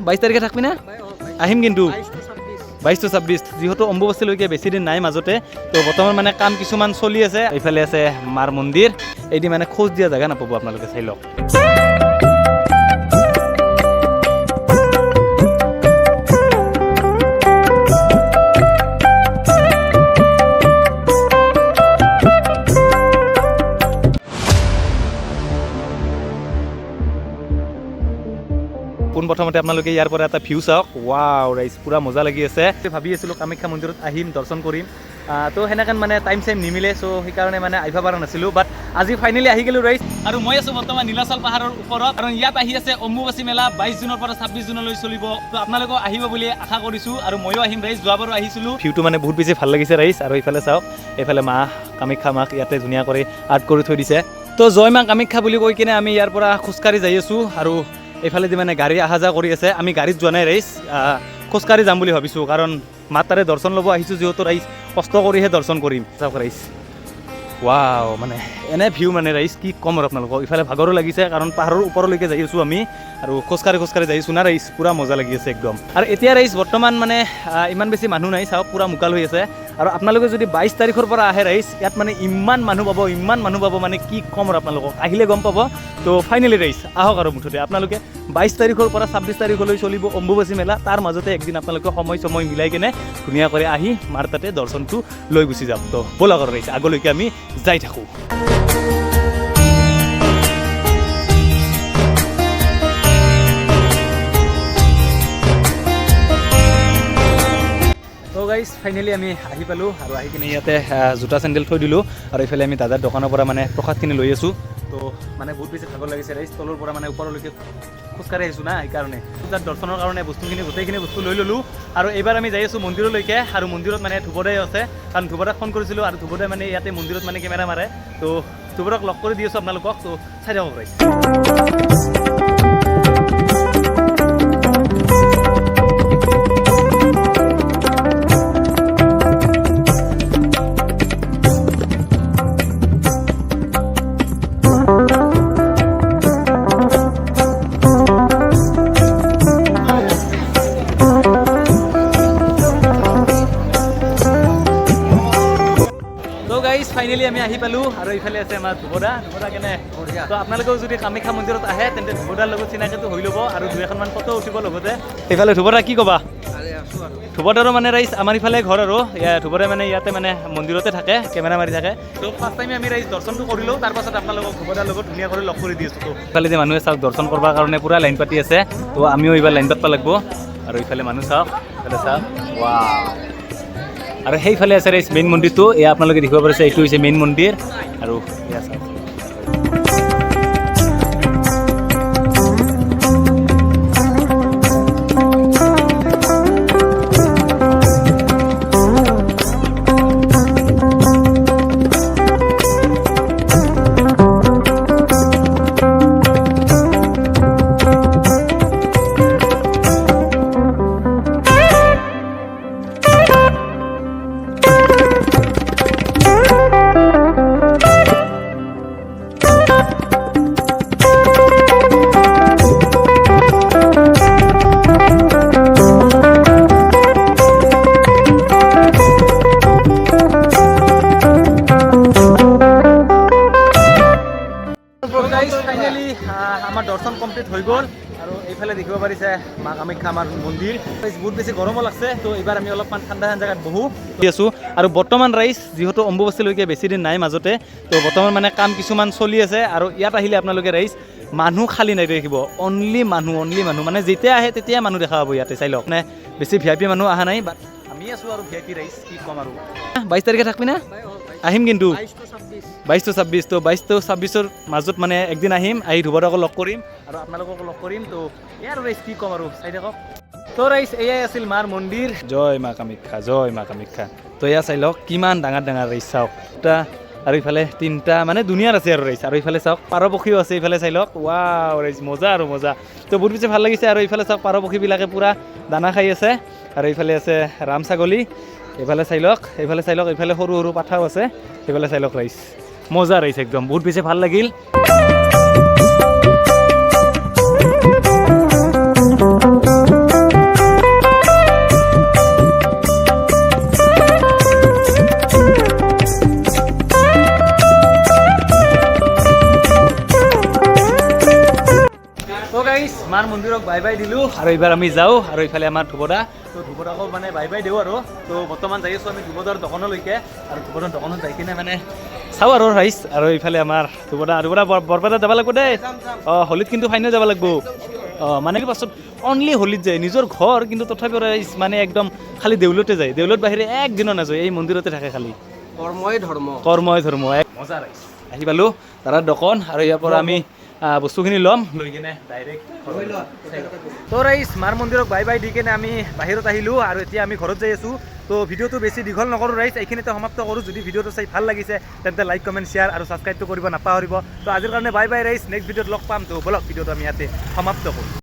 22 তাৰিখে থাকবি না আহিম কিন্তু 22 to 26 যেহেতু অম্বুবাচীলৈকে বেছি দিন নাই মাজতে তো বৰ্তমান মানে কাম কিছুমান চলি আছে এইফালে আছে মাৰ মন্দিৰ এইদি মানে খোজ দিয়া জাগা নাপাব আপোনালোকে চাই লওক প্ৰথমতে আপোনালোকে ইয়াৰ পৰা এটা ভিউ চাওক ওয়াও ৰাইজ পুৰা মজা লাগি আছে ভাবি আছিলোঁ কামাখ্যা মন্দিৰত আহিম দৰ্শন কৰিম তো সেনেকৈ মানে টাইম নিমিলে চ' সেইকাৰণে মানে আহিব পৰা নাছিলোঁ বাট আজি ফাইনেলি আহি গ'লোঁ ৰাইজ আৰু মই আছোঁ বৰ্তমান নীলাচল পাহাৰৰ ওপৰত কাৰণ ইয়াত আহি আছে অম্বুবাচী মেলা 22 জুনৰ পৰা 26 জুনলৈ চলিব তো আপোনালোকেও আহিব বুলি আশা কৰিছোঁ আৰু ময়ো আহিম ৰাইজ যোৱাবাৰো আহিছিলোঁ ভিউটো মানে বহুত বেছি ভাল লাগিছে ৰাইজ আৰু এইফালে চাওক এইফালে মা কামাখ্যা মাক ইয়াতে ধুনীয়া কৰি আৰ্ট কৰি থৈ দিছে তো জয় মা কামাখ্যা বুলি কৈ কিনে আমি ইয়াৰ পৰা খোজকাঢ়ি যাই আছোঁ আৰু এইফালেদি মানে গাড়ী অহা যোৱা কৰি আছে আমি গাড়ীত যোৱা নাই ৰাইজ খোজকাঢ়ি যাম বুলি ভাবিছোঁ কাৰণ মাৰ তাৰে দৰ্শন ল'ব আহিছোঁ যিহেতু ৰাইজ কষ্ট কৰিহে দৰ্শন কৰিম চাওক ৰাইজ ৱাও মানে এনে ভিউ মানে ৰাইজ কি কম আৰু আপোনালোকক ইফালে ভাগৰো লাগিছে কাৰণ পাহাৰৰ ওপৰলৈকে যাই আছোঁ আমি আৰু খোজকাঢ়ি যাই আছোঁ না ৰাইজ পূৰা মজা লাগি আছে একদম আৰু এতিয়া ৰাইজ বৰ্তমান মানে ইমান বেছি মানুহ নাই চাওক পূৰা মুকাল হৈ আছে আৰু আপোনালোকে যদি 22 তাৰিখৰ পৰা আহে ৰাইজ ইয়াত মানে ইমান মানুহ পাব মানে কি কম আৰু আপোনালোকক আহিলে গম পাব তো ফাইনেলি ৰাইজ আহক আৰু মুঠতে আপোনালোকে 22 তাৰিখৰ পৰা 26 তাৰিখলৈ চলিব অম্বুবাচী মেলা তাৰ মাজতে একদিন আপোনালোকে সময় মিলাই কিনে ধুনীয়াকৈ আহি মাৰ তাতে দৰ্শনটো লৈ গুচি যাম তো ব'লক আৰু ৰাইজ আগলৈকে আমি যাই থাকোঁ গাইজ ফাইনেলি আমি আহি পালোঁ আৰু আহি কিনে ইয়াতে জোতা চেণ্ডেল থৈ দিলোঁ আৰু এইফালে আমি দাদাৰ দোকানৰ পৰা মানে প্ৰসাদখিনি লৈ আছোঁ তো মানে বহুত বেছি ভাগৰ লাগিছে ৰাইজ তলৰ পৰা মানে ওপৰলৈকে খোজকাঢ়ি আহিছোঁ না সেইকাৰণে তাত দৰ্শনৰ কাৰণে বস্তুখিনি গোটেইখিনি বস্তু লৈ ল'লোঁ আৰু এইবাৰ আমি যাই আছোঁ মন্দিৰলৈকে আৰু মন্দিৰত মানে ধ্ৰুৱদাই আছে কাৰণ ধ্ৰুৱদাক ফোন কৰিছিলোঁ আৰু ধ্ৰুৱদাই মানে ইয়াতে মন্দিৰত মানে কেমেৰা মাৰে তো ধ্ৰুৱদাক লগ কৰি দি আছোঁ আপোনালোকক তো চাই থাকক ৰাইজ ফাইনেলি আমি আহি পালোঁ আৰু এইফালে আছে আমাৰ ধ্ৰুৱদা কেনে তো আপোনালোকেও যদি কামাখ্যা মন্দিৰত আহে তেন্তে ধ্ৰুৱদাৰ লগত চিনাকিটো হৈ ল'ব আৰু 2-এখনমান ফটো উঠিব লগতে এইফালে ধ্ৰুৱদা কি ক'বা ধ্ৰুৱদাৰো মানে ৰাইজ আমাৰ ইফালে ঘৰ আৰু ধ্ৰুৱদাই মানে ইয়াতে মানে মন্দিৰতে থাকে কেমেৰা মাৰি থাকে তো ফাৰ্ষ্ট টাইম আমি ৰাইজ দৰ্শনটো কৰিলোঁ তাৰপাছত আপোনালোকক ধ্ৰুৱদাৰ লগত ধুনীয়া কৰি লগ কৰি দি আছোঁ তো ইফালে যে মানুহে চাওক দৰ্শন কৰাৰ কাৰণে পূৰা লাইন পাতি আছে তো আমিও এইবাৰ লাইন পাতিব লাগিব আৰু ইফালে মানুহ চাওক ইফালে চাওক ৱাও আৰু সেইফালে আছে ৰাইজ মেইন মন্দিৰটো এয়া আপোনালোকে দেখিব পাৰিছে এইটো হৈছে মেইন মন্দিৰ আৰু এয়া চাওক আমাৰ দৰ্শন কমপ্লিট হৈ গ'ল আৰু এইফালে দেখিব পাৰিছে মা কামাখ্যা আমাৰ মন্দিৰ বহুত বেছি গৰমো লাগছে তো এইবাৰ আমি অলপমান ঠাণ্ডা জেগাত বহো আছোঁ আৰু বৰ্তমান ৰাইজ যিহেতু অম্বুবাচীলৈকে বেছি দিন নাই মাজতে তো বৰ্তমান মানে কাম কিছুমান চলি আছে আৰু ইয়াত আহিলে আপোনালোকে ৰাইজ মানুহ খালী নাই দেখিব অনলি মানুহ মানে যেতিয়া আহে তেতিয়া মানুহ দেখা পাব ইয়াতে চাই লওক মানে বেছি VIP মানুহ অহা নাই বাট আমি আছোঁ আৰু VIP ৰাইজ কি ক'ম আৰু 22 তাৰিখে থাকবি না আহিম কিন্তু 22 to 26 তো 22 to 26ৰ মাজত মানে একদিন আহিম আহি ধ্ৰুৱদাকো লগ কৰিম আৰু আপোনালোককো লগ কৰিম তো ইয়াৰ ৰাইজ কি ক'ম আৰু চাই থাকক তো ৰাইজ এয়াই আছিল মাৰ মন্দিৰ জয় মা কামাখ্যা তো এয়া চাই লওক কিমান ডাঙৰ ৰাইজ চাওক এটা আৰু ইফালে 3টা মানে দুনিয়াৰ আছে আৰু ৰাইজ আৰু ইফালে চাওক পাৰ পক্ষীও আছে ইফালে চাই লওক ৱাও ৰাইজ মজা তো বহুত বেছি ভাল লাগিছে আৰু ইফালে চাওক পাৰ পক্ষীবিলাকে পূৰা দানা খাই আছে আৰু ইফালে আছে ৰাম ছাগলী এইফালে চাই লওক এইফালে সৰু সৰু পাঠাও আছে সেইফালে চাই লওক ৰাইজ মজা ৰাইজ একদম বহুত বেছি ভাল লাগিল বাই বাই দিলোঁ আৰু এইবাৰ আমি যাওঁ আৰু এইফালে আমাৰ ধ্ৰুৱদা তো ধ্ৰুৱদাকো মানে বাই বাই দিওঁ আৰু তো বৰ্তমান যাই আছোঁ আমি ধ্ৰুৱদাৰ দোকানলৈকে আৰু ধ্ৰুৱদাৰ দোকানত যাই কিনে মানে চাওঁ আৰু ৰাইজ আৰু এইফালে আমাৰ ধ্ৰুৱদা বৰপেটাত যাব লাগিব দেই অঁ হোলীত কিন্তু ফাইনেল যাব লাগিব অঁ মানে কি পাছত অনলি হোলীত যায় নিজৰ ঘৰ কিন্তু তথাপিও ৰাইজ মানে একদম খালি দেউলতে যায় দেউলত বাহিৰে একদিনো নাযায় এই মন্দিৰতে থাকে খালি কৰ্মই ধৰ্ম এক মজা ৰাইজ আহি পালোঁ তাৰ দোকান আৰু ইয়াৰ পৰা আমি বস্তুখিনি ল'ম লৈ কিনে ডাইৰেক্ট তো ৰাইজ মাৰ মন্দিৰক বাই বাই দি কিনে আমি বাহিৰত আহিলোঁ আৰু এতিয়া আমি ঘৰত যাই আছোঁ তো ভিডিঅ'টো বেছি দীঘল নকৰোঁ ৰাইজ এইখিনিতে সমাপ্ত কৰোঁ যদি ভিডিঅ'টো চাই ভাল লাগিছে তেন্তে লাইক কমেণ্ট শ্বেয়াৰ আৰু ছাবস্ক্ৰাইবটো কৰিব নাপাহৰিব তো আজিৰ কাৰণে বাই বাই ৰাইজ নেক্সট ভিডিঅ'ত লগ পাম তো বলক ভিডিঅ'টো আমি ইয়াতে সমাপ্ত কৰোঁ